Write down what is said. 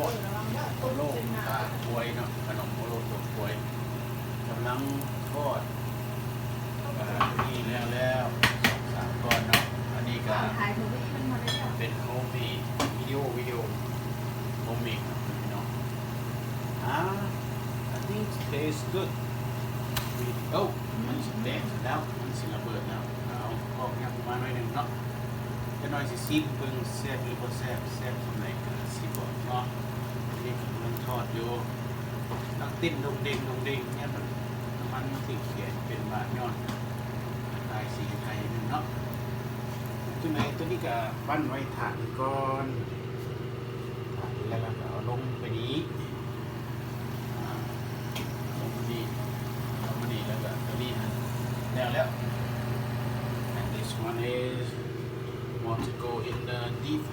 ดโอโลตาควยเนาะขนมโอโลตัวควยกำลังทอดนี่แล้ว2-3ก้อนเนาะอันนี้ก็เป็นโฮมเมดวิดีโอโฮมเมดครับพี่น้องI think it tastes good มันสิแตกแล้วมันสิระเบิดแล้วเอาออกอย่างประมาณหน่อยหนึ่งเนาะจะหน่อยสิซิมเบิ่งแซ่บหรือบ่แซ่บสำไหนก็สิบอกเนาะนี่มันทอดอยู่นักติ้นดงเด้งเนี่ยมันน้ำมันสิเขียนเป็นบาดย้อนลายสีไทยนึงเนาะตัวไหนตัวนี้ก็ปั้นไว้ถาดก่อนแล้วก็เอาลงไปนี้ลงมานี่แล้วก็ตัวนี้แล้วand this one is want to go in the deep